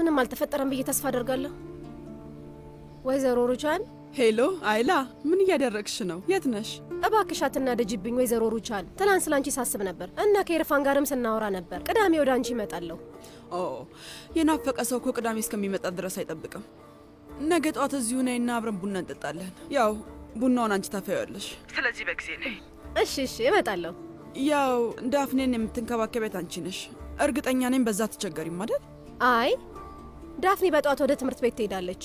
ምንም አልተፈጠረም ብዬ ተስፋ አደርጋለሁ። ወይዘሮ ሩቻን። ሄሎ አይላ፣ ምን እያደረግሽ ነው? የት ነሽ? እባክሽ አትናደጂብኝ ወይዘሮ ሩቻን። ትናንት ስላንቺ ሳስብ ነበር እና ከኢርፋን ጋርም ስናወራ ነበር። ቅዳሜ ወደ አንቺ እመጣለሁ። ኦ የናፈቀ ሰው እኮ ቅዳሜ እስከሚመጣ ድረስ አይጠብቅም። ነገ ጠዋት እዚሁ ነይና አብረን ቡና እንጠጣለን። ያው ቡናውን አንቺ ታፈያለሽ። ስለዚህ በጊዜ ነይ። እሺ እመጣለሁ። ያው ዳፍኔን የምትንከባከቢያት አንቺ ነሽ። እርግጠኛ ነኝ በዛ ትቸገሪም አይደል? አይ ዳፍኔ በጠዋት ወደ ትምህርት ቤት ትሄዳለች።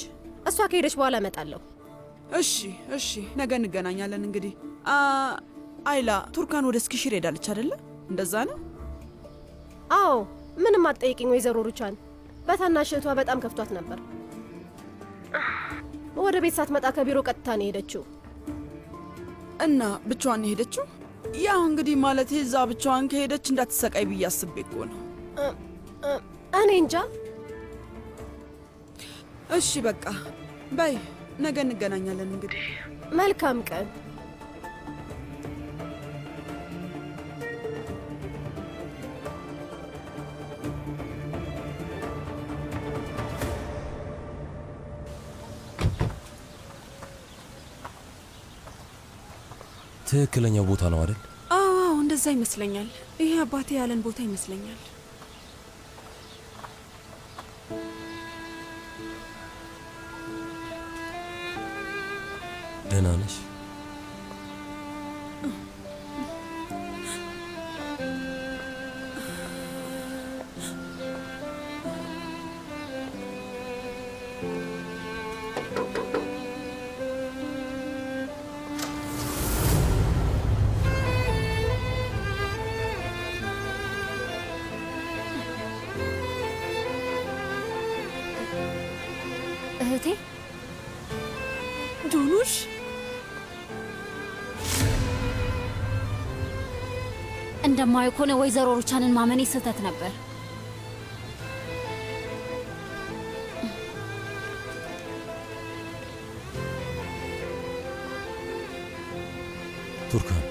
እሷ ከሄደች በኋላ እመጣለሁ። እሺ ነገ እንገናኛለን። እንግዲህ አይላ ቱርካን ወደ እስኪሽር ሄዳለች አይደለ? እንደዛ ነው? አዎ ምንም አትጠይቂኝ ወይዘሮ ሩቻን። በታናሽ እህቷ በጣም ከፍቷት ነበር። ወደ ቤት ሳትመጣ ከቢሮ ቀጥታ ነው ሄደችው። እና ብቻዋን ነው ሄደችው? ያው እንግዲህ ማለት እዛ ብቻዋን ከሄደች እንዳትሰቃይ ብዬ አስቤ እኮ ነው። እኔ እንጃ። እሺ በቃ በይ፣ ነገ እንገናኛለን። እንግዲህ መልካም ቀን። ትክክለኛው ቦታ ነው አይደል? አዎ እንደዛ ይመስለኛል። ይሄ አባቴ ያለን ቦታ ይመስለኛል። ደህና ነሽ? እህቴ ዶኑሽ፣ እንደማየው ከሆነ ወይዘሮ ሩቻንን ማመኔ ስህተት ነበር። ቱርካን፣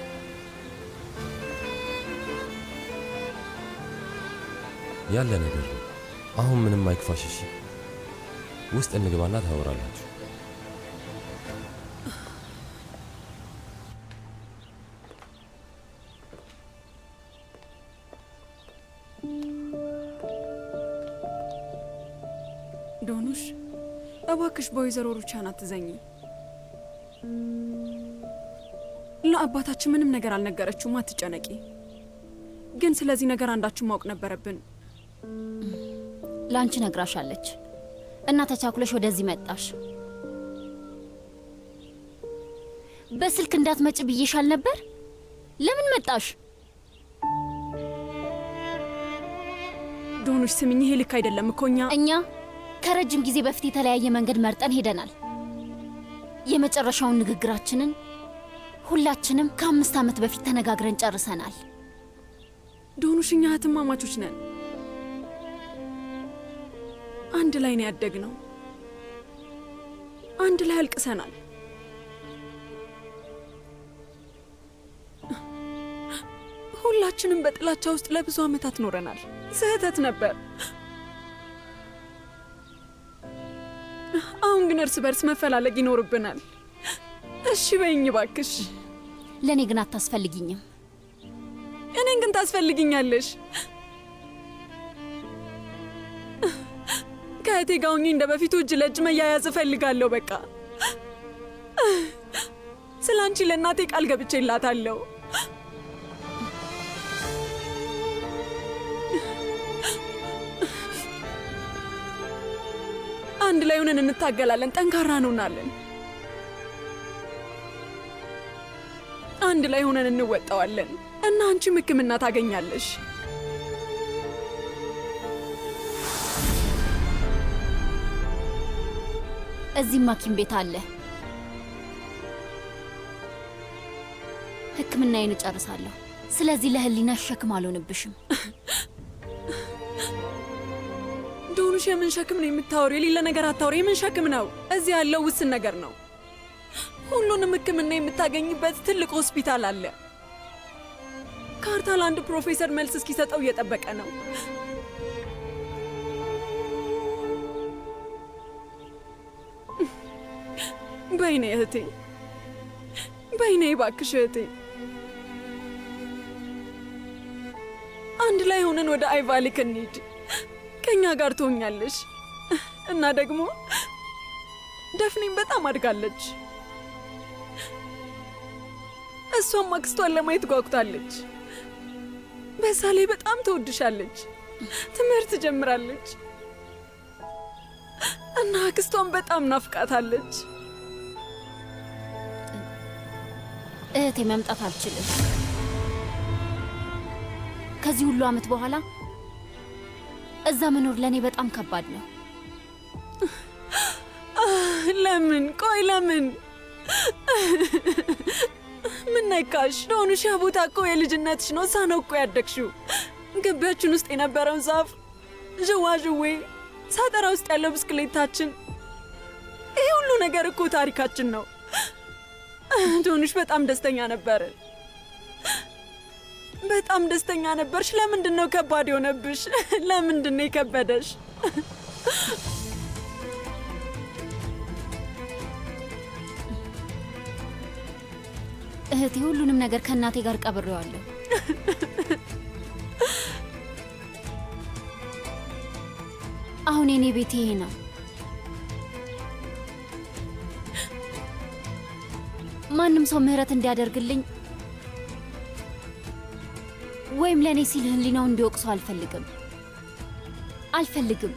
ያለ ነገር ነው። አሁን ምንም አይክፋሽ እሺ? ውስጥ እንግባና ታወራላችሁ። ዶኑሽ እባክሽ በወይዘሮ ሩቻን አትዘኝ። ለአባታችን ምንም ነገር አልነገረችውም፣ አትጨነቂ። ግን ስለዚህ ነገር አንዳችን ማወቅ ነበረብን። ላንቺ ነግራሻለች እና ተቻኩለሽ ወደዚህ መጣሽ። በስልክ እንዳትመጭ ብዬሻል ነበር። ለምን መጣሽ? ዶኑሽ ስሚኝ፣ ይሄ ልክ አይደለም እኮ። እኛ ከረጅም ጊዜ በፊት የተለያየ መንገድ መርጠን ሄደናል። የመጨረሻውን ንግግራችንን ሁላችንም ከ5 ዓመት በፊት ተነጋግረን ጨርሰናል። ዶኑሽ እኛ እህትማማቾች ነን። አንድ ላይ ነው ያደግነው። አንድ ላይ አልቅሰናል። ሁላችንም በጥላቻ ውስጥ ለብዙ ዓመታት ኖረናል። ስህተት ነበር። አሁን ግን እርስ በርስ መፈላለግ ይኖርብናል። እሺ በይኝ ባክሽ። ለእኔ ግን አታስፈልጊኝም። እኔን ግን ታስፈልጊኛለሽ። ከእቴ ጋር ሆኜ እንደ በፊቱ እጅ ለእጅ መያያዝ እፈልጋለሁ። በቃ ስለ አንቺ ለእናቴ ቃል ገብቼላታለሁ። አንድ ላይ ሆነን እንታገላለን፣ ጠንካራ እንሆናለን። አንድ ላይ ሆነን እንወጣዋለን እና አንቺም ሕክምና ታገኛለሽ። እዚህም ሐኪም ቤት አለ። ሕክምናዬን እጨርሳለሁ። ስለዚህ ለህሊናሽ ሸክም አልሆንብሽም። ዶኑሽ፣ የምን ሸክም ነው የምታወሪው? የሌለ ነገር አታወሪ። የምን ሸክም ነው? እዚህ ያለው ውስን ነገር ነው። ሁሉንም ሕክምና የምታገኝበት ትልቅ ሆስፒታል አለ። ካርታል አንድ ፕሮፌሰር መልስ እስኪሰጠው እየጠበቀ ነው። በይኔ እህቴ፣ በይኔ እባክሽ እህቴ፣ አንድ ላይ ሆነን ወደ አይቫሊክ እንሂድ። ከኛ ጋር ትሆኛለሽ። እና ደግሞ ደፍኔም በጣም አድጋለች። እሷም አክስቷን ለማየት ጓጉታለች። በዛ ላይ በጣም ትወድሻለች። ትምህርት ጀምራለች እና አክስቷን በጣም ናፍቃታለች። እህቴ መምጣት አልችልም። ከዚህ ሁሉ ዓመት በኋላ እዛ መኖር ለእኔ በጣም ከባድ ነው። ለምን? ቆይ ለምን? ምን ነካሽ? ዶኑሽ ያ ቦታ እኮ የልጅነትሽ ነው። እዛ ነው እኮ ያደግሽው። ግቢያችን ውስጥ የነበረውን ዛፍ፣ ዥዋዥዌ፣ ሳጠራ ውስጥ ያለው ብስክሌታችን፣ ይህ ሁሉ ነገር እኮ ታሪካችን ነው። ዶኑሽ በጣም ደስተኛ ነበር። በጣም ደስተኛ ነበርሽ። ለምንድን ነው ከባድ የሆነብሽ? ለምንድን ነው የከበደሽ? እህቴ ሁሉንም ነገር ከእናቴ ጋር ቀብሬዋለሁ። አሁን የኔ ቤት ይሄ ነው። ማንም ሰው ምህረት እንዲያደርግልኝ ወይም ለእኔ ሲል ህሊናው እንዲወቅሰው አልፈልግም።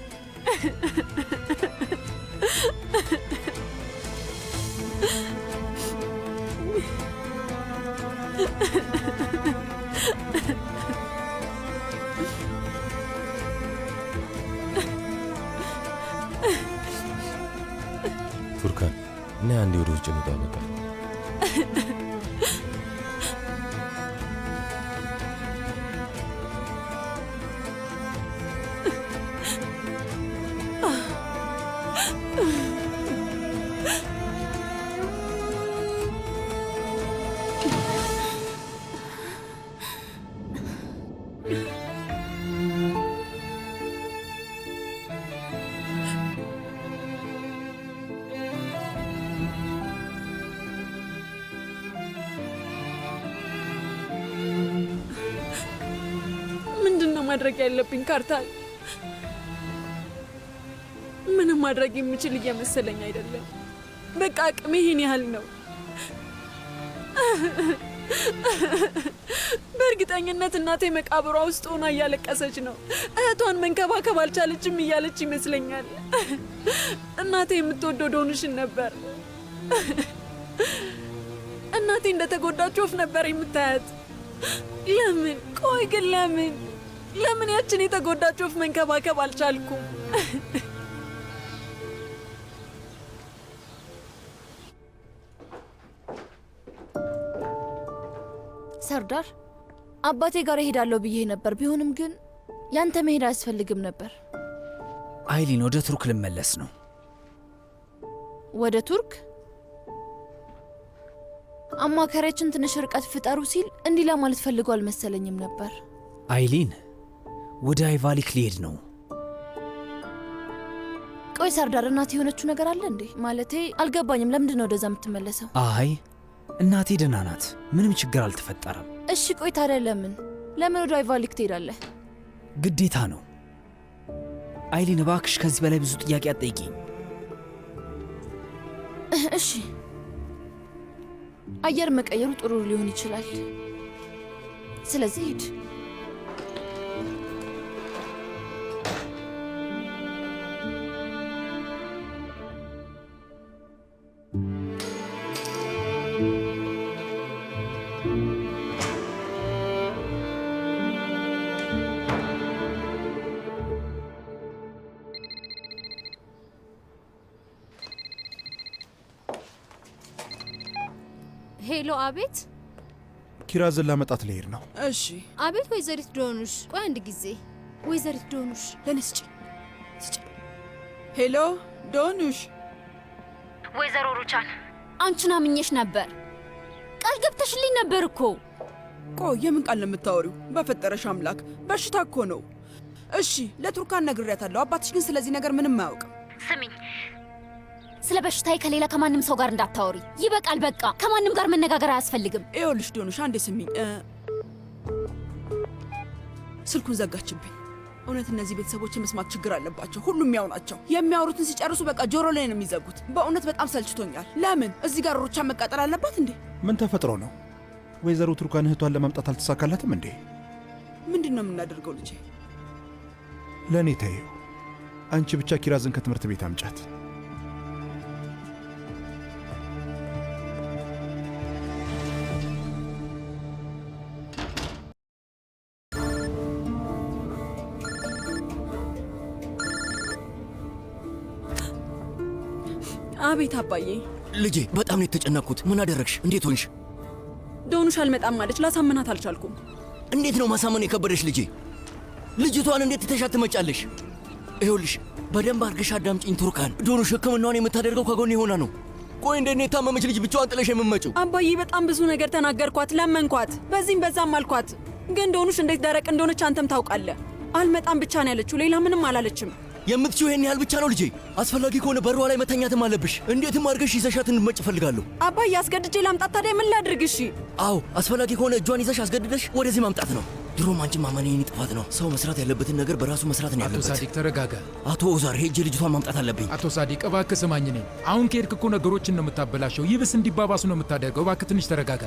ቱርካን እና አንዴ ወደ ውጭ እንውጣ በቃ። ማድረግ ያለብኝ ካርታል፣ ምንም ማድረግ የምችል እየመሰለኝ አይደለም። በቃ አቅሜ ይህን ያህል ነው። በእርግጠኝነት እናቴ መቃብሯ ውስጥ ሆና እያለቀሰች ነው። እህቷን መንከባከብ አልቻለችም እያለች ይመስለኛል። እናቴ የምትወደው ዶኑሽን ነበር። እናቴ እንደተጎዳች ወፍ ነበር የምታያት። ለምን? ቆይ ግን ለምን ያችን የተጎዳች ወፍ መንከባከብ አልቻልኩም? ሰርዳር፣ አባቴ ጋር እሄዳለሁ ብዬ ነበር። ቢሆንም ግን ያንተ መሄድ አያስፈልግም ነበር። አይሊን፣ ወደ ቱርክ ልመለስ ነው። ወደ ቱርክ? አማካሪያችን ትንሽ ርቀት ፍጠሩ ሲል እንዲህ ለማለት ፈልጎ አልመሰለኝም ነበር። አይሊን፣ ወደ አይቫሊክ ሊሄድ ነው። ቆይ ሰርዳር፣ እናቴ የሆነችው ነገር አለ እንዴ? ማለቴ አልገባኝም። ለምንድን ነው ወደዛ የምትመለሰው? አይ እናቴ ደህና ናት፣ ምንም ችግር አልተፈጠረም። እሺ ቆይ ታዲያ ለምን ወደ አይቫሊክ ትሄዳለህ? ግዴታ ነው። አይሊን እባክሽ ከዚህ በላይ ብዙ ጥያቄ አትጠይቂኝ። እሺ አየር መቀየሩ ጥሩ ሊሆን ይችላል። ስለዚህ ሂድ። ሄሎ፣ አቤት። ኪራዝን ላመጣት ልሄድ ነው። እሺ። አቤት ወይዘሪት ዶኑሽ፣ ቆይ አንድ ጊዜ። ወይዘሪት ዶኑሽ ለኔ ስጪ። ሄሎ ዶኑሽ። ወይዘሮ ሩቻን፣ አንቺን አምኜሽ ነበር። ቃል ገብተሽልኝ ነበር እኮ። ቆይ የምን ቃል ነው የምታወሪው? በፈጠረሽ አምላክ፣ በሽታ እኮ ነው። እሺ ለቱርካን ነግሬያታለሁ። አባትሽ ግን ስለዚህ ነገር ምንም አያውቅም። ስለ በሽታዬ ከሌላ ከማንም ሰው ጋር እንዳታወሪ። ይበቃል፣ በቃ ከማንም ጋር መነጋገር አያስፈልግም። ይኸውልሽ ዶኑሽ፣ አንዴ ስሚኝ። ስልኩን ዘጋችብኝ። እውነት እነዚህ ቤተሰቦች የመስማት ችግር አለባቸው። ሁሉም ያው ናቸው። የሚያወሩትን ሲጨርሱ በቃ ጆሮ ላይ ነው የሚዘጉት። በእውነት በጣም ሰልችቶኛል። ለምን እዚህ ጋር ሩቻ መቃጠል አለባት እንዴ? ምን ተፈጥሮ ነው? ወይዘሮ ቱርካን እህቷን ለማምጣት አልተሳካላትም እንዴ? ምንድን ነው የምናደርገው ልጄ? ለእኔ ተይው። አንቺ ብቻ ኪራዝን ከትምህርት ቤት አምጫት። አቤት አባዬ። ልጄ በጣም ነው የተጨነቅኩት። ምን አደረግሽ? እንዴት ሆንሽ? ዶኑሽ አልመጣም ማለች። ላሳምናት አልቻልኩም። እንዴት ነው ማሳመን የከበደሽ ልጄ? ልጅቷን እንዴት ትተሻት ትመጫለሽ? ይኸውልሽ በደንብ አድርገሽ አዳምጪኝ ቱርካን። ዶኑሽ ሕክምናዋን የምታደርገው ከጎን የሆና ነው። ቆይ እንዴት የታመመች ልጅ ብቻዋን ጥለሽ የምመጪው? አባዬ በጣም ብዙ ነገር ተናገርኳት፣ ለመንኳት፣ በዚህም በዛም አልኳት። ግን ዶኑሽ እንዴት ደረቅ እንደሆነች አንተም ታውቃለህ። አልመጣም ብቻ ነው ያለችው፣ ሌላ ምንም አላለችም። የምትችው ይሄን ያህል ብቻ ነው ልጄ። አስፈላጊ ከሆነ በሯ ላይ መተኛትም አለብሽ። እንዴትም አድርገሽ ይዘሻት እንድትመጭ እፈልጋለሁ። አባዬ አስገድጄ ላምጣት? ታዲያ ምን ላድርግ? እሺ አዎ፣ አስፈላጊ ከሆነ እጇን ይዘሽ አስገድደሽ ወደዚህ ማምጣት ነው። ድሮም አንቺን ማመን የኔ ጥፋት ነው። ሰው መስራት ያለበትን ነገር በራሱ መስራት ነው ያለበት። አቶ ሳዲቅ ተረጋጋ። አቶ ኦዛር ሄጄ ልጅቷን ማምጣት አለብኝ። አቶ ሳዲቅ እባክህ ስማኝ። ነኝ አሁን ከሄድክ እኮ ነገሮችን ነው የምታበላሸው፣ ይብስ እንዲባባሱ ነው የምታደርገው። እባክህ ትንሽ ተረጋጋ።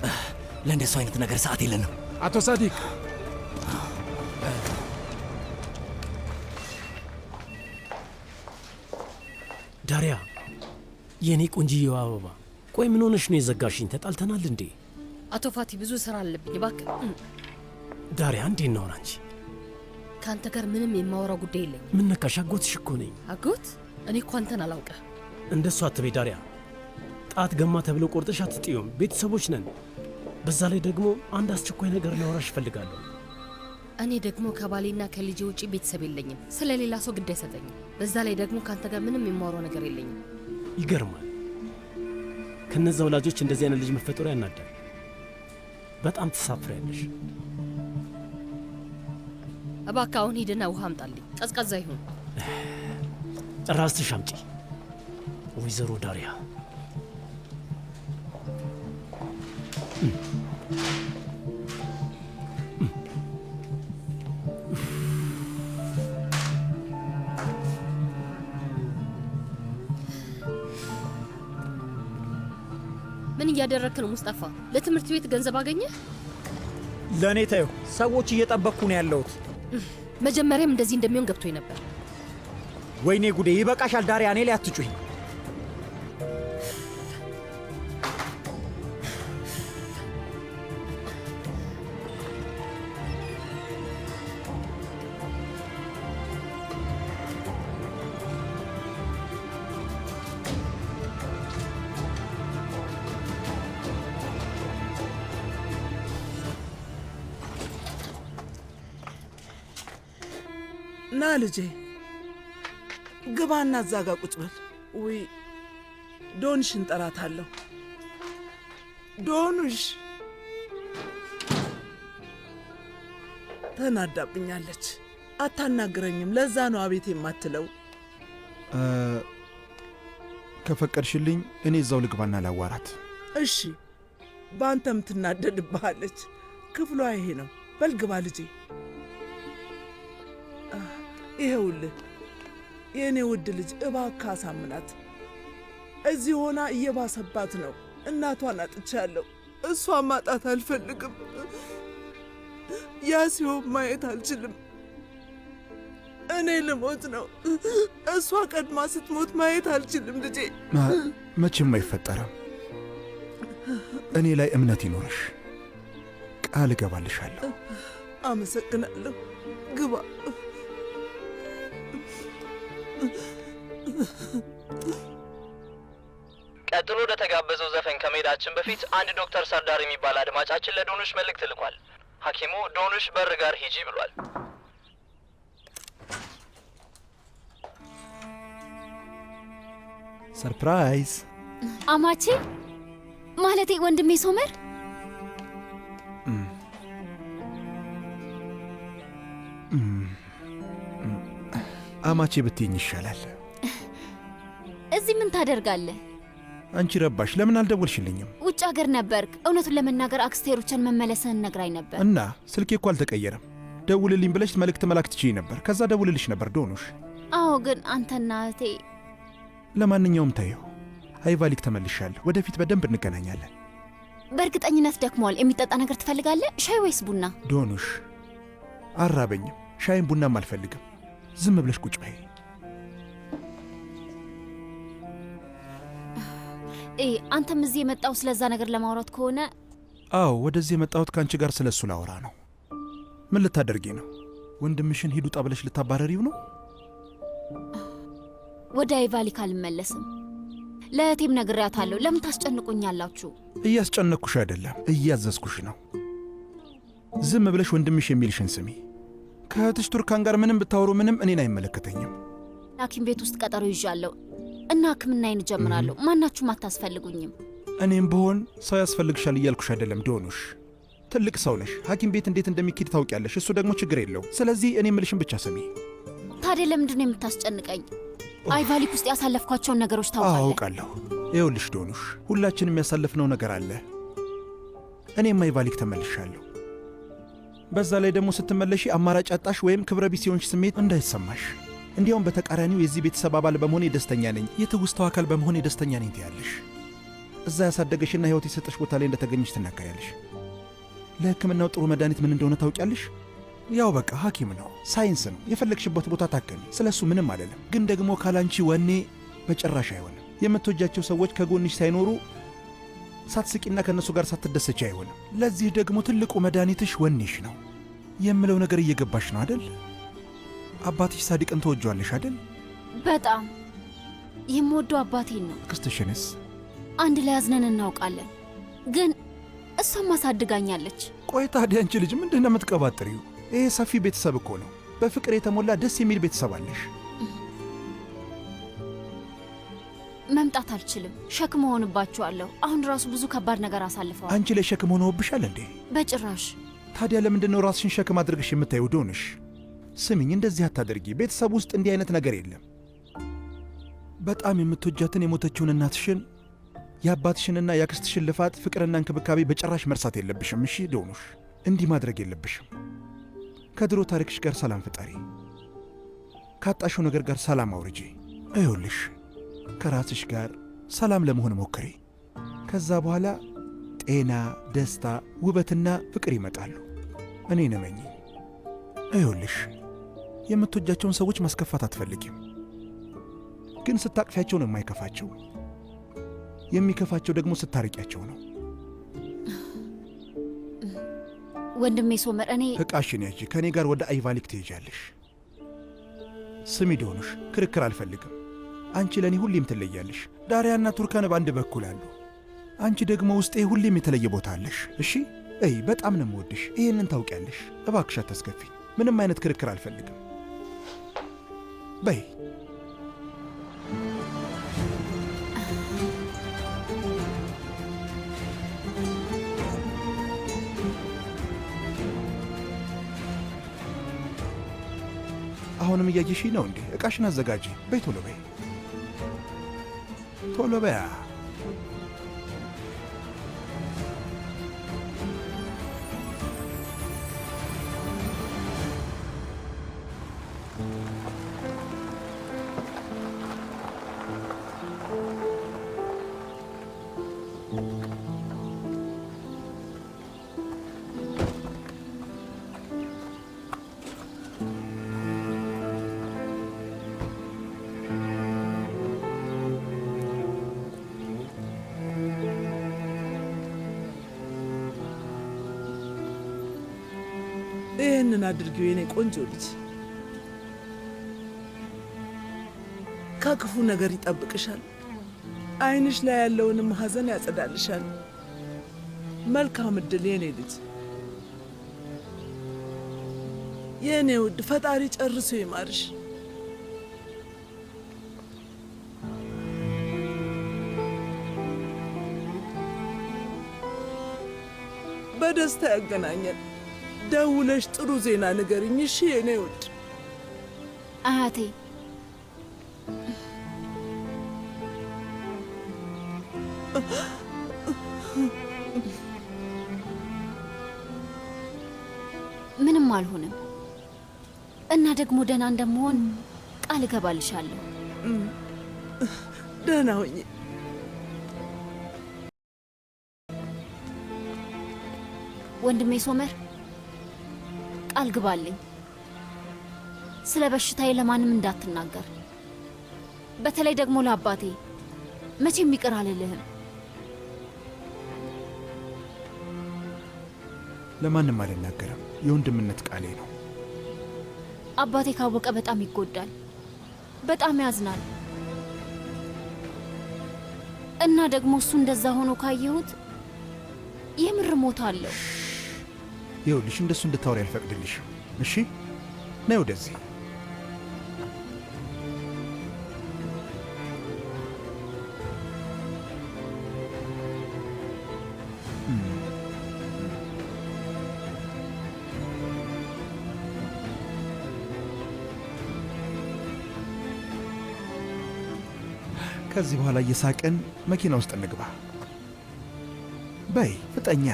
ለእንደሱ አይነት ነገር ሰዓት የለንም። አቶ ሳዲቅ ዳሪያ፣ የኔ ቆንጂዬዋ አበባ፣ ቆይ ምን ሆነሽ ነው የዘጋሽኝ? ተጣልተናል እንዴ? አቶ ፋቲ ብዙ ስራ አለብኝ እባክህ። ዳሪያ እንዴት ነው አንቺ? ከአንተ ጋር ምንም የማወራው ጉዳይ የለኝም። ምን ነካሽ? አጎትሽ እኮ ነኝ። አጎት? እኔ እኮ አንተን አላውቅህ። እንደሱ አትበይ ዳሪያ። ጣት ገማ ተብሎ ቆርጠሽ አትጥዩም። ቤተሰቦች ነን። በዛ ላይ ደግሞ አንድ አስቸኳይ ነገር ላወራሽ እፈልጋለሁ። እኔ ደግሞ ከባሌና ከልጄ ውጪ ቤተሰብ የለኝም። ስለ ሌላ ሰው ግድ አይሰጠኝም። በዛ ላይ ደግሞ ከአንተ ጋር ምንም የማወራው ነገር የለኝም። ይገርማል። ከነዛ ወላጆች እንደዚህ አይነት ልጅ መፈጠሩ ያናዳል። በጣም ትሳፍሪያለሽ። እባክህ አሁን ሂድና ውሃ አምጣልኝ፣ ቀዝቃዛ ይሁን። ራስሽ አምጪ ወይዘሮ ዳሪያ። ምን እያደረግክ ነው ሙስጠፋ? ለትምህርት ቤት ገንዘብ አገኘህ? ለእኔ ተይው፣ ሰዎች እየጠበቅኩ ነው ያለሁት። መጀመሪያም እንደዚህ እንደሚሆን ገብቶኝ ነበር። ወይኔ ጉዴ! ይበቃሻል ዳሪያ፣ እኔ ላይ አትጩኝ። ና ልጄ ግባና እዛ ጋ ቁጭ በል። ውይ ዶንሽ እንጠራታለሁ። ዶኑሽ ተናዳብኛለች፣ አታናግረኝም። ለዛ ነው አቤት የማትለው። ከፈቀድሽልኝ እኔ እዛው ልግባና ላዋራት። እሺ፣ በአንተም ትናደድብሃለች። ክፍሏ ይሄ ነው። በልግባ ልጄ። ይኸውልህ የእኔ ውድ ልጅ እባክህ አሳምናት። እዚህ ሆና እየባሰባት ነው። እናቷን አጥቻለሁ። እሷን ማጣት አልፈልግም። ያ ሲሆን ማየት አልችልም። እኔ ልሞት ነው። እሷ ቀድማ ስትሞት ማየት አልችልም ልጄ። መቼም አይፈጠርም። እኔ ላይ እምነት ይኖርሽ፣ ቃል እገባልሻለሁ። አመሰግናለሁ። ግባ። ቀጥሎ ወደ ተጋበዘው ዘፈን ከመሄዳችን በፊት አንድ ዶክተር ሰርዳር የሚባል አድማጫችን ለዶኑሽ መልእክት ልኳል። ሐኪሙ ዶኑሽ በር ጋር ሂጂ ብሏል። ሰርፕራይዝ! አማቼ ማለቴ ወንድሜ ሶመር። አማቼ ብትይኝ ይሻላል። እዚህ ምን ታደርጋለህ? አንቺ ረባሽ፣ ለምን አልደወልሽልኝም? ውጭ ሀገር ነበርክ። እውነቱን ለመናገር አክስቴ ሩቻን መመለስህን ነግራኝ ነበር። እና ስልኬ እኮ አልተቀየረም። ደውልልኝ ብለሽ መልእክት መላክ ትችይ ነበር። ከዛ ደውልልሽ ነበር ዶኑሽ። አዎ፣ ግን አንተና እህቴ። ለማንኛውም ታየው፣ አይቫሊክ ተመልሻለሁ። ወደፊት በደንብ እንገናኛለን። በእርግጠኝነት ደክሟል። የሚጠጣ ነገር ትፈልጋለህ? ሻይ ወይስ ቡና? ዶኑሽ፣ አራበኝም። ሻይም ቡናም አልፈልግም። ዝም ብለሽ ቁጭ በይ። አንተም እዚህ የመጣው ስለዛ ነገር ለማውራት ከሆነ? አዎ፣ ወደዚህ የመጣሁት ከአንቺ ጋር ስለሱ ላወራ ነው። ምን ልታደርጊ ነው? ወንድምሽን ሂዱ ጣብለሽ ልታባረሪው ነው? ወደ አይቫሊክ አልመለስም። ለእህቴም ነግሬያታለሁ። ለምን ታስጨንቁኛላችሁ? እያስጨነቅኩሽ አይደለም፣ እያዘዝኩሽ ነው። ዝም ብለሽ ወንድምሽ የሚልሽን ስሚ። ከእህትሽ ቱርካን ጋር ምንም ብታወሩ ምንም እኔን አይመለከተኝም። ሐኪም ቤት ውስጥ ቀጠሮ ይዣለሁ እና ሕክምናዬን እጀምራለሁ። ማናችሁም አታስፈልጉኝም። እኔም ብሆን ሰው ያስፈልግሻል እያልኩሽ አይደለም ዶኑሽ። ትልቅ ሰው ነሽ። ሐኪም ቤት እንዴት እንደሚኬድ ታውቂያለሽ። እሱ ደግሞ ችግር የለው። ስለዚህ እኔ ምልሽን ብቻ ስሚ። ታዲያ ለምንድን ነው የምታስጨንቀኝ? አይቫሊክ ውስጥ ያሳለፍኳቸውን ነገሮች ታውቃለህ? አውቃለሁ። ይኸውልሽ ዶኑሽ፣ ሁላችንም ያሳለፍነው ነገር አለ። እኔም አይቫሊክ ተመልሻለሁ። በዛ ላይ ደግሞ ስትመለሺ አማራጭ አጣሽ ወይም ክብረ ቢስ የሆንሽ ስሜት እንዳይሰማሽ። እንዲያውም በተቃራኒው የዚህ ቤተሰብ አባል በመሆኔ ደስተኛ ነኝ፣ የትውስታው አካል በመሆኔ ደስተኛ ነኝ ትያለሽ። እዛ ያሳደገሽና ሕይወት የሰጠሽ ቦታ ላይ እንደተገኘሽ ትናገሪያለሽ። ለሕክምናው ጥሩ መድኃኒት ምን እንደሆነ ታውቂያለሽ? ያው በቃ ሐኪም ነው፣ ሳይንስ ነው። የፈለግሽበት ቦታ ታከሚ። ስለ እሱ ምንም አይደለም። ግን ደግሞ ካላንቺ ወኔ በጭራሽ አይሆንም። የምትወጃቸው ሰዎች ከጎንሽ ሳይኖሩ ሳትስቂና ከእነሱ ጋር ሳትደሰች አይሆንም። ለዚህ ደግሞ ትልቁ መድኃኒትሽ ወኔሽ ነው። የምለው ነገር እየገባሽ ነው አደል? አባትሽ ሳዲቅን ተወጇዋለሽ አደል? በጣም የምወደው አባቴን ነው። ክስትሽንስ? አንድ ላይ አዝነን እናውቃለን፣ ግን እሷም አሳድጋኛለች። ቆይ ታዲያ አንቺ ልጅ ምንድን ነው የምትቀባጥሪው? ይሄ ሰፊ ቤተሰብ እኮ ነው። በፍቅር የተሞላ ደስ የሚል ቤተሰብ አለሽ። መምጣት አልችልም፣ ሸክም ሆንባችኋለሁ። አሁን ራሱ ብዙ ከባድ ነገር አሳልፈዋል። አንቺ ላይ ሸክም ሆነውብሻል እንዴ? በጭራሽ። ታዲያ ለምንድን ነው ራስሽን ሸክም አድርግሽ የምታየው? ዶንሽ ስሚኝ፣ እንደዚህ አታደርጊ። ቤተሰብ ውስጥ እንዲህ አይነት ነገር የለም። በጣም የምትወጃትን የሞተችውን እናትሽን፣ የአባትሽንና የአክስትሽን ልፋት፣ ፍቅርና እንክብካቤ በጭራሽ መርሳት የለብሽም። እሺ ዶኑሽ፣ እንዲህ ማድረግ የለብሽም። ከድሮ ታሪክሽ ጋር ሰላም ፍጠሪ። ካጣሽው ነገር ጋር ሰላም አውርጂ። ይኸውልሽ ከራስሽ ጋር ሰላም ለመሆን ሞክሪ። ከዛ በኋላ ጤና፣ ደስታ፣ ውበትና ፍቅር ይመጣሉ። እኔን እመኚ። ይኸውልሽ የምትወጃቸውን ሰዎች ማስከፋት አትፈልጊም፣ ግን ስታቅፊያቸው ነው የማይከፋቸው። የሚከፋቸው ደግሞ ስታርቂያቸው ነው። ወንድሜ ሶመር፣ እኔ ዕቃሽን ያዢ። ከእኔ ጋር ወደ አይቫሊክ ትሄጃለሽ። ስሚ ዶኑሽ፣ ክርክር አልፈልግም። አንቺ ለእኔ ሁሌም ትለያለሽ። ዳሪያና ቱርካን በአንድ በኩል አሉ። አንቺ ደግሞ ውስጤ ሁሌም የተለየ ቦታ አለሽ። እሺ እይ፣ በጣም ነው የምወድሽ። ይህንን ታውቂያለሽ። እባክሽ አታስከፊ። ምንም አይነት ክርክር አልፈልግም። በይ አሁንም እያየሽ ነው እንዴ? ዕቃሽን አዘጋጂ። በይ ቶሎ በይ፣ ቶሎ በያ። ይህንን አድርጊው የኔ ቆንጆ ልጅ። ከክፉ ነገር ይጠብቅሻል። ዓይንሽ ላይ ያለውንም ሐዘን ያጸዳልሻል። መልካም ዕድል የኔ ልጅ፣ የእኔ ውድ። ፈጣሪ ጨርሶ ይማርሽ። በደስታ ያገናኘን። ደውለሽ ጥሩ ዜና ንገሪኝ እሺ የኔ ውድ። አያቴ ምንም አልሆንም እና ደግሞ ደህና እንደምሆን ቃል እገባልሻለሁ። ደህና ሁኚ። ወንድሜ ሶመር ቃል ግባልኝ፣ ስለ በሽታዬ ለማንም እንዳትናገር፣ በተለይ ደግሞ ለአባቴ መቼም ይቅር አልልህም። ለማንም አልናገርም። የወንድምነት ቃሌ ነው። አባቴ ካወቀ በጣም ይጎዳል፣ በጣም ያዝናል። እና ደግሞ እሱ እንደዛ ሆኖ ካየሁት የምር ሞታለሁ። ይኸውልሽ እንደሱ እንድታወሪ አልፈቅድልሽም። እሺ ነይ ወደዚህ። ከዚህ በኋላ እየሳቅን መኪና ውስጥ እንግባ። በይ ፍጠኛ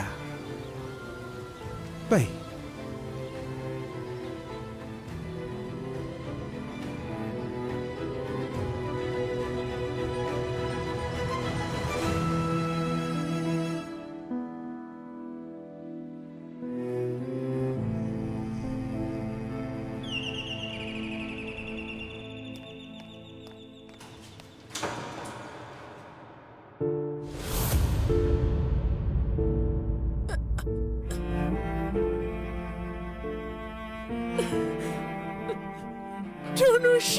በይ። ዶኑሽ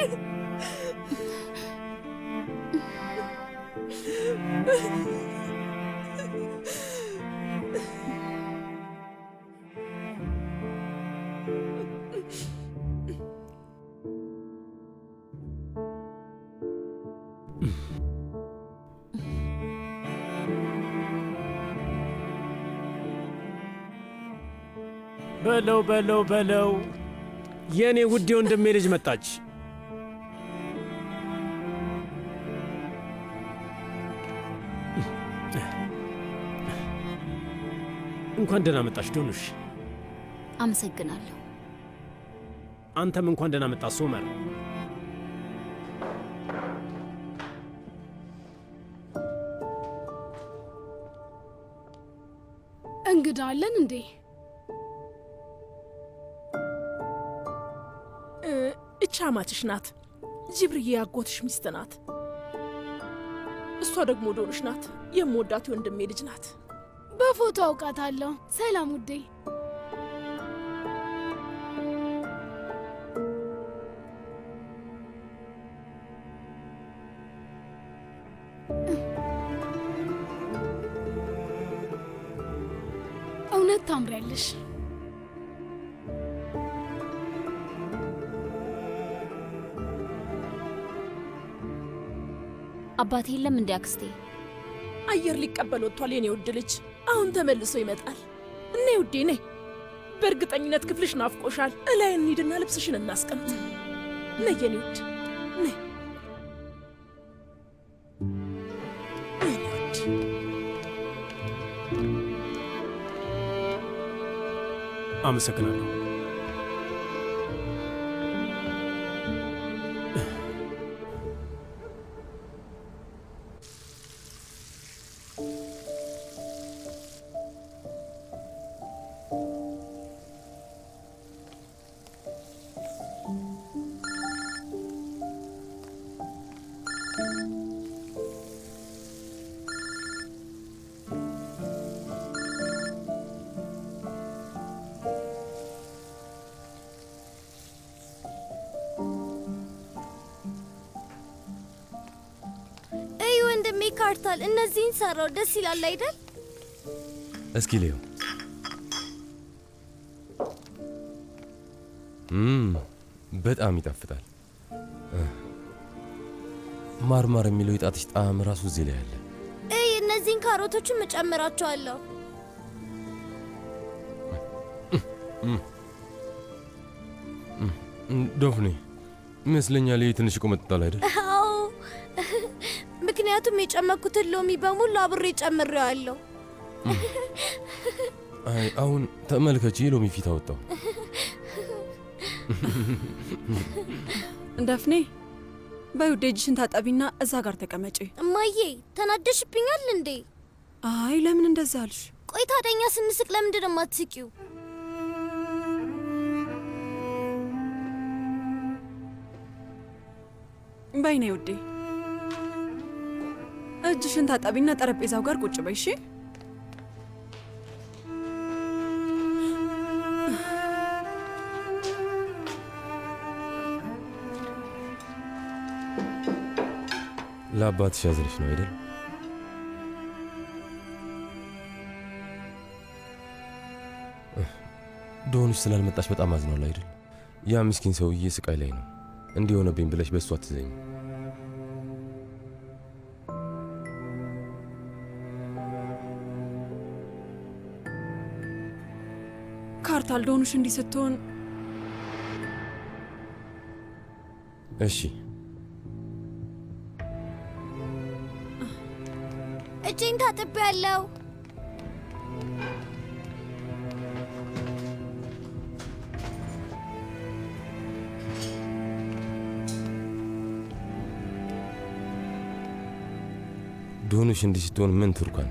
በለው በለው በለው፣ የእኔ ውድ ወንድሜ ልጅ መጣች። እንኳን ደህና መጣሽ ዶኑሽ። አመሰግናለሁ። አንተም እንኳን ደህና መጣ ሶመር። እንግዳ አለን እንዴ? እቻ አማችሽ ናት። ጅብርዬ ያጎትሽ ሚስት ናት። እሷ ደግሞ ዶኑሽ ናት። የምወዳት ወንድሜ ልጅ ናት። በፎቶ አውቃታለሁ። ሰላም ውዴ። እውነት ታምሪያለሽ። አባቴ የለም እንዴ አክስቴ? አየር ሊቀበል ወጥቷል የኔ ውድ ልጅ። አሁን ተመልሶ ይመጣል። እኔ ውዴ ነይ። በእርግጠኝነት ክፍልሽ ናፍቆሻል። እላይ እንሂድና ልብስሽን እናስቀምጥ። ነይ የኔ ውድ ነይ። የኔ ውድ አመሰግናለሁ። ካርታል እነዚህን ሰራው። ደስ ይላል አይደል? እስኪ ልዩ በጣም ይጣፍጣል። ማርማር የሚለው የጣትሽ ጣዕም ራሱ እዚህ ላይ አለ። እነዚህን ካሮቶችን እጨምራቸዋለሁ። ዶፍኔ ይመስለኛል ይህ ትንሽ ቆመጥጣል አይደል? አዎ፣ ምክንያቱም የጨመኩትን ሎሚ በሙሉ አብሬ ጨምሬዋለሁ። አይ አሁን ተመልከቺ፣ ሎሚ ፊት አወጣው። ደፍኔ በይ ውዴ፣ እጅሽን ታጠቢና እዛ ጋር ተቀመጪ። እማዬ ተናደሽብኛል እንዴ? አይ ለምን እንደዛ አልሽ? ቆይ ታዲያ እኛ ስንስቅ ለምንድን ነው የማትስቂው? በይ ነይ ውዴ፣ እጅሽን ታጠቢና ጠረጴዛው ጋር ቁጭ በይ። እሺ ለአባትሽ ያዝንሽ ነው አይደል? ዶንሽ ስላልመጣሽ በጣም አዝኗል አይደል? ያ ምስኪን ሰውዬ ስቃይ ላይ ነው። እንዲህ ሆነብኝ ብለሽ በእሱ አትዘኝ። ካርታል ዶንሽ እንዲህ ስትሆን እሺ እጄን ታጥቤያለሁ። ዶንሽ እንዲህ ስትሆን ምን ቱርካን?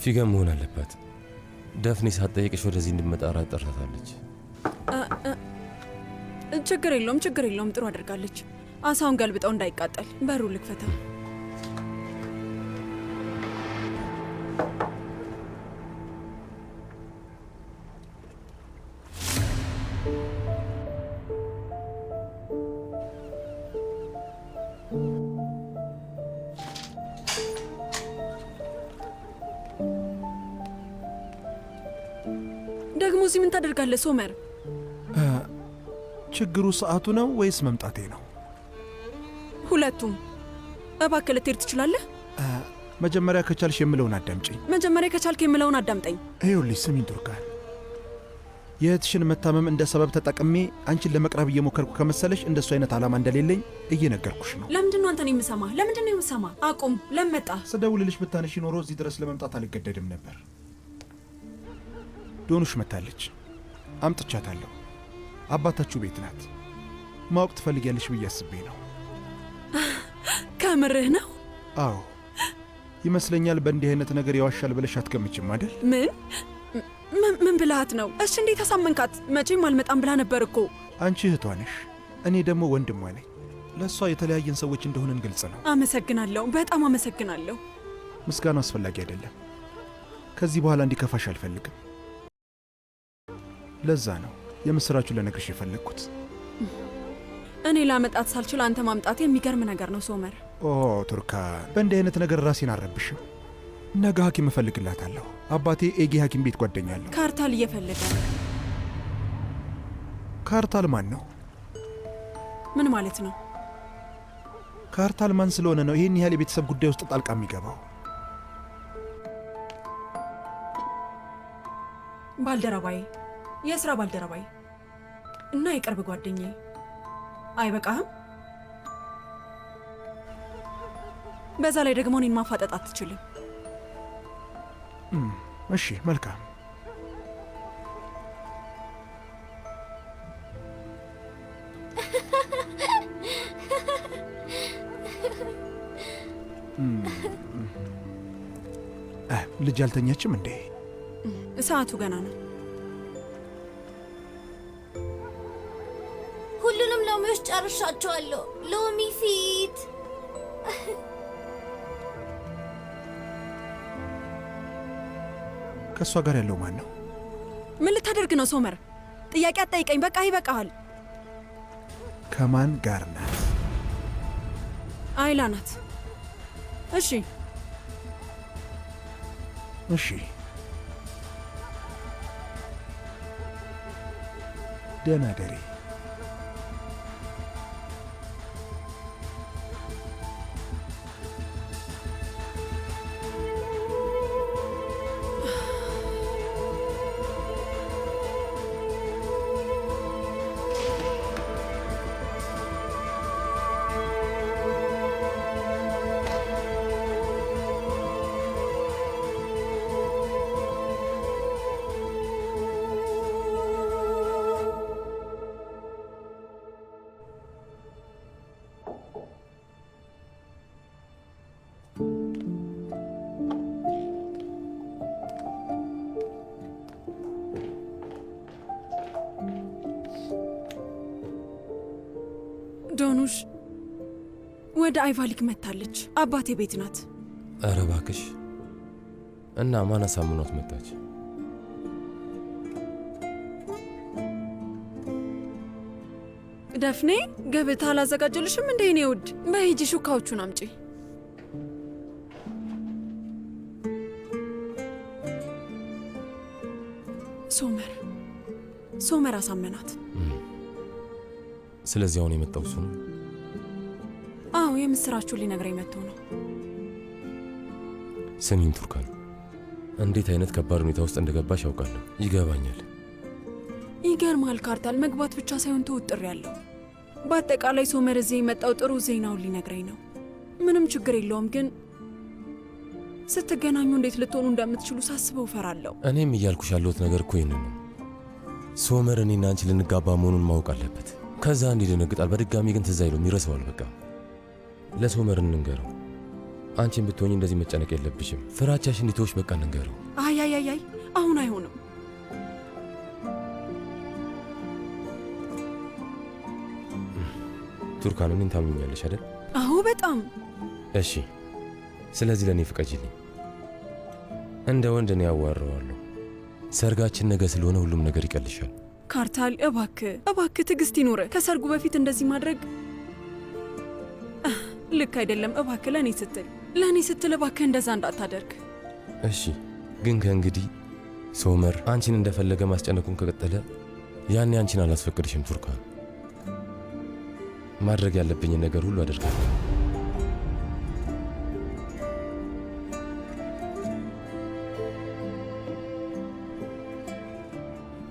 ፊገም መሆን አለባት። ደፍኔ ሳትጠይቅሽ ወደዚህ እንድመጣ ራት ጠርታታለች። ችግር የለውም ችግር የለውም፣ ጥሩ አድርጋለች። አሳውን ገልብጠው እንዳይቃጠል በሩ ልክፈታ። ደግሞ እዚህ ምን ታደርጋለህ ሶመር? ችግሩ ሰዓቱ ነው ወይስ መምጣቴ ነው? ሁለቱም። እባክህ ልትሄድ ትችላለህ? መጀመሪያ ከቻልሽ የምለውን አዳምጪኝ። መጀመሪያ ከቻልክ የምለውን አዳምጠኝ። ይኸውልሽ ስሚኝ ቱርካን፣ የእህትሽን መታመም እንደ ሰበብ ተጠቅሜ አንቺን ለመቅረብ እየሞከርኩ ከመሰለሽ እንደሱ አይነት ዓላማ እንደሌለኝ እየነገርኩሽ ነው። ለምንድን ነው አንተን የምሰማህ? ለምንድን ነው የምሰማህ? አቁም። ለምን መጣህ? ስደውልልሽ ብታነሺ ኖሮ እዚህ ድረስ ለመምጣት አልገደድም ነበር። ዶኑሽ መታለች፣ አምጥቻታለሁ። አባታችሁ ቤት ናት። ማወቅ ትፈልጊያለሽ ብዬ አስቤ ነው። ከምርህ ነው? አዎ ይመስለኛል። በእንዲህ አይነት ነገር ያዋሻል ብለሽ አትገምችም አይደል? ምን ብልሃት ነው? እሺ እንዴት አሳመንካት? መቼም አልመጣም ብላ ነበር እኮ። አንቺ እህቷ ነሽ፣ እኔ ደግሞ ወንድሟ ነኝ። ለእሷ የተለያየን ሰዎች እንደሆነን ግልጽ ነው። አመሰግናለሁ፣ በጣም አመሰግናለሁ። ምስጋናው አስፈላጊ አይደለም። ከዚህ በኋላ እንዲከፋሽ አልፈልግም። ለዛ ነው የምስራቹን ልነግርሽ የፈለግኩት። እኔ ላመጣት ሳልችል አንተ ማምጣት የሚገርም ነገር ነው ሶመር። ኦ ቱርካን፣ በእንዲህ አይነት ነገር ራሴን አልረብሽም። ነገ ሐኪም እፈልግላታለሁ። አባቴ ኤጌ ሐኪም ቤት ጓደኛለሁ። ካርታል እየፈለገ ነው። ካርታል ማን ነው? ምን ማለት ነው? ካርታል ማን ስለሆነ ነው ይህን ያህል የቤተሰብ ጉዳይ ውስጥ ጣልቃ የሚገባው? ባልደረባዬ፣ የሥራ ባልደረባዬ እና የቅርብ ጓደኛዬ። አይበቃህም? በዛ ላይ ደግሞ እኔን ማፋጠጥ አትችልም። እሺ መልካም። ልጅ አልተኛችም እንዴ? ሰዓቱ ገና ነው። ሁሉንም ሎሚዎች ጨርሻቸዋለሁ። ሎሚ ፊት ከእሷ ጋር ያለው ማን ነው? ምን ልታደርግ ነው ሶመር? ጥያቄ አትጠይቀኝ። በቃ ይበቃሃል። ከማን ጋር ናት? አይላ ናት። እሺ እሺ፣ ደህና ደሪ። ዶኑሽ ወደ አይቫሊክ መታለች። አባቴ ቤት ናት። ኧረ እባክሽ። እና ማን አሳምኗት መጣች? ደፍኔ ገበታ አላዘጋጀልሽም እንዴ? እኔ ውድ በሂጂ ሹካዎቹን አምጪ። ሶመር አሳመናት። ስለዚህ አሁን የመጣው እሱ ነው? አዎ የምስራችሁን ሊነግረኝ መጥቶ ነው። ስሚኝ ቱርካን፣ እንዴት አይነት ከባድ ሁኔታ ውስጥ እንደገባሽ ያውቃለሁ። ይገባኛል። ይገርማል ካርታል፣ መግባት ብቻ ሳይሆን ተወጥር ያለው። በአጠቃላይ ሶመር እዚህ የመጣው ጥሩ ዜናውን ሊነግረኝ ነው። ምንም ችግር የለውም፣ ግን ስትገናኙ እንዴት ልትሆኑ እንደምትችሉ ሳስበው እፈራለሁ። እኔም እያልኩሽ ያለሁት ነገር እኮ ይህንን ነው። ሶመር እኔና አንቺ ልንጋባ መሆኑን ማወቅ አለበት። ከዛ እንዲደነግጣል። በድጋሚ ግን ትዝ አይለውም፣ ይረሳዋል። በቃ ለሶመር እንንገረው። አንቺን ብትሆኝ እንደዚህ መጨነቅ የለብሽም። ፍራቻሽ እንዲተውሽ በቃ እንንገረው። አይ አሁን አይሆንም። ቱርካን፣ እኔን ታምኛለሽ አይደል? አዎ በጣም። እሺ፣ ስለዚህ ለእኔ ፍቀጂልኝ። እንደ ወንድ እኔ ያዋረዋለሁ። ሰርጋችን ነገ ስለሆነ ሁሉም ነገር ይቀልሻል። ካርታል፣ እባክህ ትዕግስት ይኑር። ከሰርጉ በፊት እንደዚህ ማድረግ ልክ አይደለም። እባክህ ለእኔ ስትል እባክህ እንደዛ እንዳታደርግ። እሺ፣ ግን ከእንግዲህ ሶመር አንቺን እንደፈለገ ማስጨነቁን ከቀጠለ ያኔ አንቺን አላስፈቅድሽም ቱርካን። ማድረግ ያለብኝን ነገር ሁሉ አደርጋለሁ።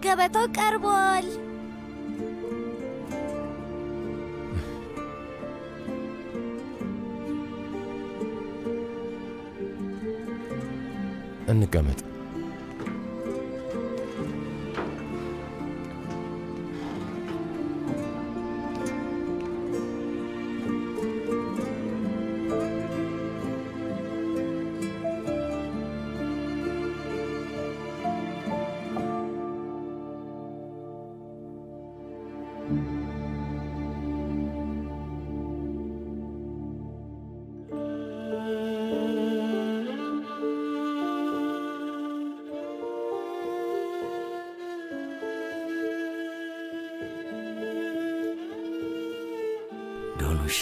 ገበታው ቀርቧል። እንቀመጥ። ዶኑሽ፣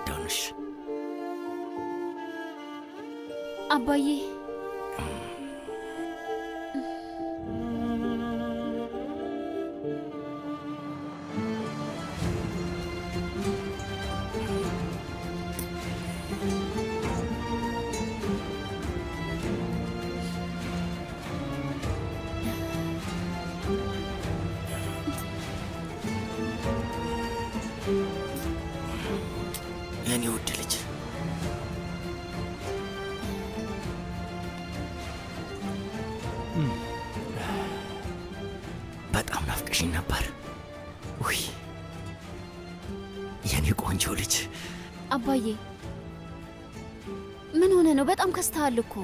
ዶኑሽ፣ አባዬ የኔ ውድ ልጅ፣ በጣም ናፍቀሽኝ ነበር። ውይ የኔ ቆንጆ ልጅ። አባዬ ምን ሆነ ነው? በጣም ከስተሃል እኮ።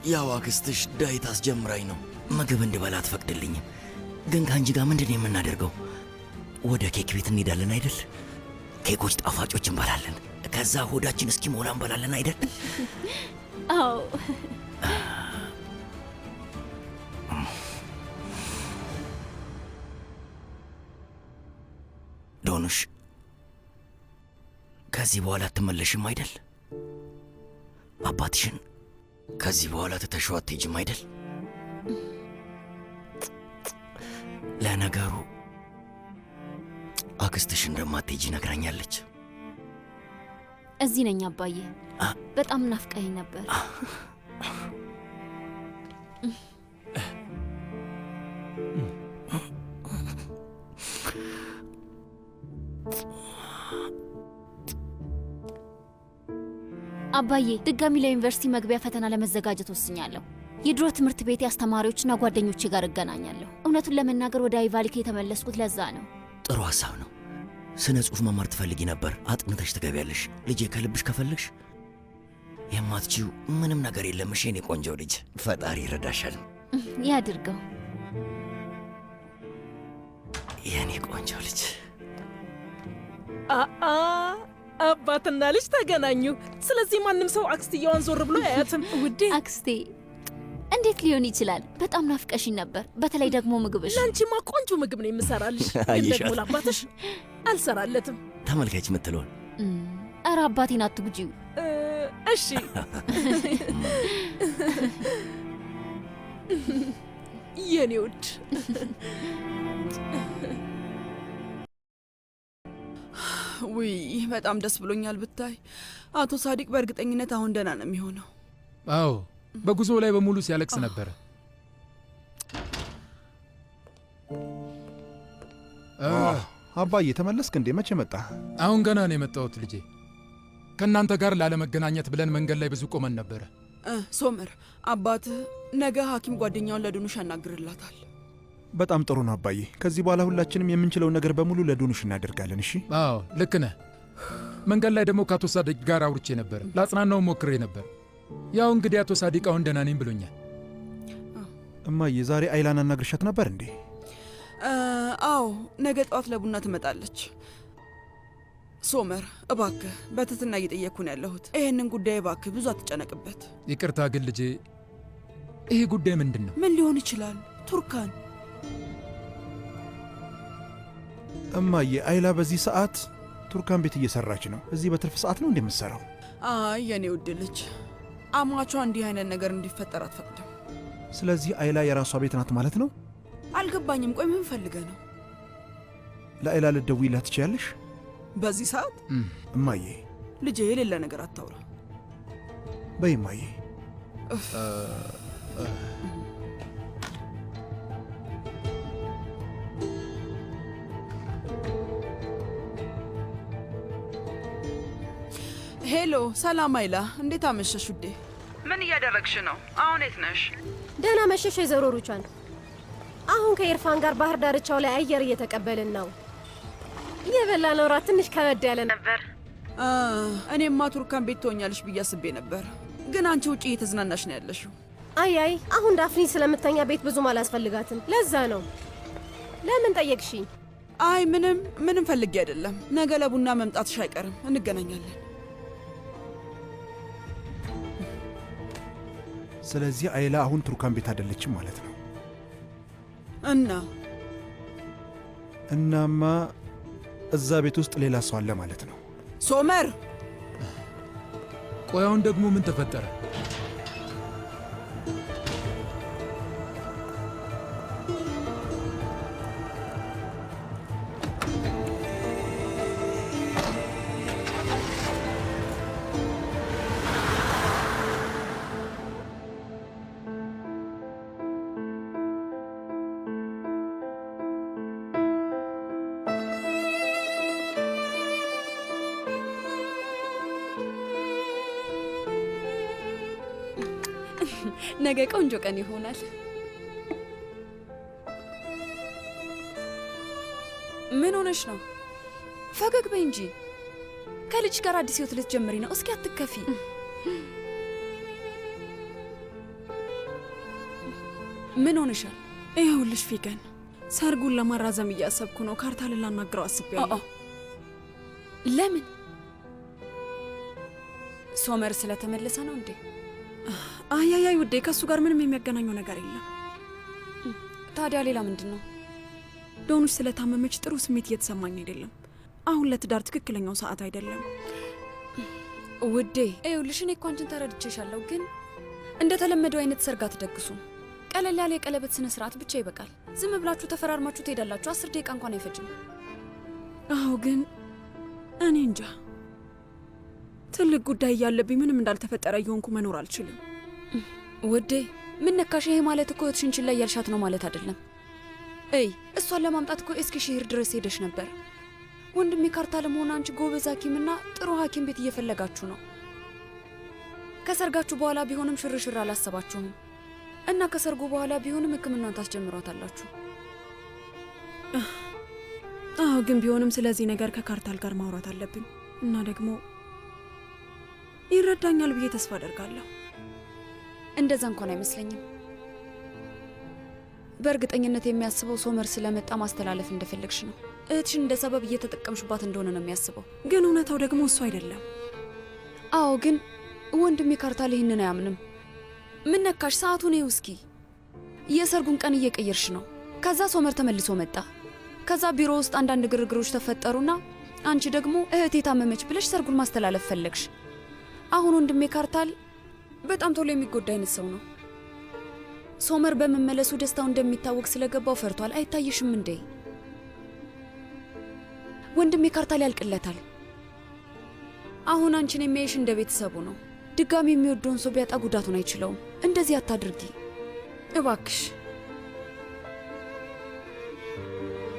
ያው አክስትሽ ዳይት አስጀምራኝ ነው። ምግብ እንድበላ አትፈቅድልኝም። ግን ከአንቺ ጋር ምንድን ነው የምናደርገው? ወደ ኬክ ቤት እንሄዳለን አይደል? ኬኮች ጣፋጮች እንበላለን። ከዛ ሆዳችን እስኪሞላ እንበላለን አይደል? አዎ። ዶኑሽ፣ ከዚህ በኋላ አትመለሽም አይደል? አባትሽን ከዚህ በኋላ ትተሽው አትሄጂም አይደል? ለነገሩ አክስትሽ እንደማትሄጂ ነግራኛለች። እዚህ ነኝ አባዬ። በጣም ናፍቀኸኝ ነበር። አባዬ ድጋሚ ለዩኒቨርሲቲ መግቢያ ፈተና ለመዘጋጀት ወስኛለሁ። የድሮ ትምህርት ቤት አስተማሪዎችና ጓደኞቼ ጋር እገናኛለሁ። እውነቱን ለመናገር ወደ አይቫሊክ የተመለስኩት ለዛ ነው። ጥሩ ሀሳብ ነው። ስነ ጽሑፍ መማር ትፈልጊ ነበር፣ አጥንተሽ ትገቢያለሽ። ልጄ ከልብሽ ከፈለግሽ የማትችው ምንም ነገር የለም። እሺ የኔ ቆንጆ ልጅ፣ ፈጣሪ ይረዳሻል። ያድርገው የኔ ቆንጆ ልጅ። አባትና ልጅ ተገናኙ። ስለዚህ ማንም ሰው አክስትየዋን ዞር ብሎ አያትም። ውዴ አክስቴ እንዴት ሊሆን ይችላል? በጣም ናፍቀሽኝ ነበር። በተለይ ደግሞ ምግብሽ። ለአንቺማ ቆንጆ ምግብ ነው የምሰራልሽ። ግን ደግሞ ለአባትሽ አልሰራለትም። ተመልካች የምትለውን ኧረ አባቴን አትጉጂው። እሺ የኔ ውድ። ውይ በጣም ደስ ብሎኛል። ብታይ አቶ ሳዲቅ በእርግጠኝነት አሁን ደህና ነው የሚሆነው። አዎ በጉዞ ላይ በሙሉ ሲያለቅስ ነበረ። አባዬ ተመለስክ እንዴ? መቼ መጣ? አሁን ገና ነው የመጣሁት ልጄ። ከእናንተ ጋር ላለመገናኘት ብለን መንገድ ላይ ብዙ ቆመን ነበረ። ሶመር አባትህ ነገ ሐኪም ጓደኛውን ለዱኑሽ ያናግርላታል። በጣም ጥሩ ነው አባዬ። ከዚህ በኋላ ሁላችንም የምንችለውን ነገር በሙሉ ለዱኑሽ እናደርጋለን። እሺ? አዎ ልክ ነህ። መንገድ ላይ ደግሞ ከአቶ ሳዲቅ ጋር አውርቼ ነበር። ላጽናናው ሞክሬ ነበር። ያው እንግዲህ አቶ ሳዲቅ አሁን ደህና ነኝ ብሎኛል። እማዬ ዛሬ አይላን አናግርሻት ነበር እንዴ? አዎ ነገ ጠዋት ለቡና ትመጣለች። ሶመር እባክህ በትህትና እየጠየቅኩ ነው ያለሁት። ይህንን ጉዳይ እባክህ ብዙ አትጨነቅበት። ይቅርታ ግን ልጄ፣ ይሄ ጉዳይ ምንድን ነው? ምን ሊሆን ይችላል? ቱርካን። እማዬ አይላ በዚህ ሰዓት ቱርካን ቤት እየሰራች ነው። እዚህ በትርፍ ሰዓት ነው እንደምትሰራው? አይ የኔ ውድ ልጅ፣ አማቿ እንዲህ አይነት ነገር እንዲፈጠር አትፈቅድም። ስለዚህ አይላ የራሷ ቤት ናት ማለት ነው? አልገባኝም። ቆይ ምን ፈልገህ ነው? ለአይላ ልትደውይላት ትችያለሽ? በዚህ ሰዓት? እማዬ ልጄ የሌለ ነገር አታውራ። በይ እማዬ። ሄሎ፣ ሰላም አይላ፣ እንዴት አመሸሽ ውዴ? ምን እያደረግሽ ነው? አሁን የት ነሽ? ደህና መሸሽ ወይዘሮ ሩቻን። አሁን ከኢርፋን ጋር ባህር ዳርቻው ላይ አየር እየተቀበልን ነው። የበላነው ራት ትንሽ ከበድ ያለ ነበር። እኔማ ቱርካን ቤት ትሆኛለሽ ብዬ አስቤ ነበር፣ ግን አንቺ ውጪ እየተዝናናሽ ነው ያለሽው። አይ አሁን ዳፍኒ ስለምተኛ ቤት ብዙም አላስፈልጋትም። ለዛ ነው። ለምን ጠየቅሽኝ? አይ ምንም ፈልጌ አይደለም። ነገ ለቡና መምጣትሽ አይቀርም፣ እንገናኛለን። ስለዚህ አይላ አሁን ቱርካን ቤት አይደለችም ማለት ነው? እናማ እዛ ቤት ውስጥ ሌላ ሰው አለ ማለት ነው? ሶመር፣ ቆይ አሁን ደግሞ ምን ተፈጠረ? ነገ ቆንጆ ቀን ይሆናል። ምን ሆነሽ ነው? ፈገግ በይ እንጂ። ከልጅ ጋር አዲስ ህይወት ልትጀምሪ ነው። እስኪ አትከፊ። ምን ሆነሻል? ይኸውልሽ ፊገን፣ ሰርጉን ለማራዘም እያሰብኩ ነው። ካርታ ልናናግረው አስቤያለሁ። ለምን? ሶመር ስለተመለሰ ነው እንዴ? አያያይ ውዴ፣ ከእሱ ጋር ምንም የሚያገናኘው ነገር የለም። ታዲያ ሌላ ምንድን ነው? ዶኑሽ ስለታመመች ጥሩ ስሜት እየተሰማኝ አይደለም። አሁን ለትዳር ትክክለኛው ሰዓት አይደለም ውዴ። ይኸውልሽ እኔ እኮ አንቺን ተረድቼሻለሁ፣ ግን እንደተለመደው አይነት ሰርግ አትደግሱም። ቀለል ያለ የቀለበት ስነ ስርዓት ብቻ ይበቃል። ዝም ብላችሁ ተፈራርማችሁ ትሄዳላችሁ። 10 ደቂቃ እንኳን አይፈጅም። አዎ፣ ግን እኔ እንጃ። ትልቅ ጉዳይ እያለብኝ ምንም እንዳልተፈጠረ እየሆንኩ መኖር አልችልም። ውዴ ምን ነካሽ? ይሄ ማለት እኮ ህይወትሽን ችላ እያልሻት ነው ማለት አይደለም። እይ እሷን ለማምጣት እኮ እስኪ ሼር ድረስ ሄደሽ ነበር። ወንድሜ ካርታ ለመሆን አንቺ ጎበዝ ሐኪምና ጥሩ ሐኪም ቤት እየፈለጋችሁ ነው። ከሰርጋችሁ በኋላ ቢሆንም ሽርሽር አላሰባችሁም እና ከሰርጉ በኋላ ቢሆንም ሕክምናን ታስጀምሯታላችሁ። አዎ፣ ግን ቢሆንም ስለዚህ ነገር ከካርታል ጋር ማውራት አለብኝ እና ደግሞ ይረዳኛል ብዬ ተስፋ አደርጋለሁ። እንደዛ እንኳን አይመስለኝም። በእርግጠኝነት የሚያስበው ሶመር ስለመጣ ማስተላለፍ እንደፈለግሽ ነው። እህትሽን እንደ ሰበብ እየተጠቀምሽባት እንደሆነ ነው የሚያስበው። ግን እውነታው ደግሞ እሱ አይደለም። አዎ፣ ግን ወንድሜ ካርታል ይህንን አያምንም። ምን ነካሽ? ሰዓቱን ይኸው እስኪ። የሰርጉን ቀን እየቀየርሽ ነው። ከዛ ሶመር ተመልሶ መጣ። ከዛ ቢሮ ውስጥ አንዳንድ ግርግሮች ተፈጠሩና አንቺ ደግሞ እህቴ ታመመች ብለሽ ሰርጉን ማስተላለፍ ፈለግሽ። አሁን ወንድሜ ካርታል በጣም ቶሎ የሚጎዳ አይነት ሰው ነው። ሶመር በመመለሱ ደስታው እንደሚታወቅ ስለገባው ፈርቷል። አይታይሽም እንዴ? ወንድሜ ካርታል ያልቅለታል። አሁን አንቺን የሚያይሽ እንደ ቤተሰቡ ነው። ድጋሚ የሚወደውን ሰው ቢያጣ ጉዳቱን አይችለውም። እንደዚህ አታድርጊ እባክሽ።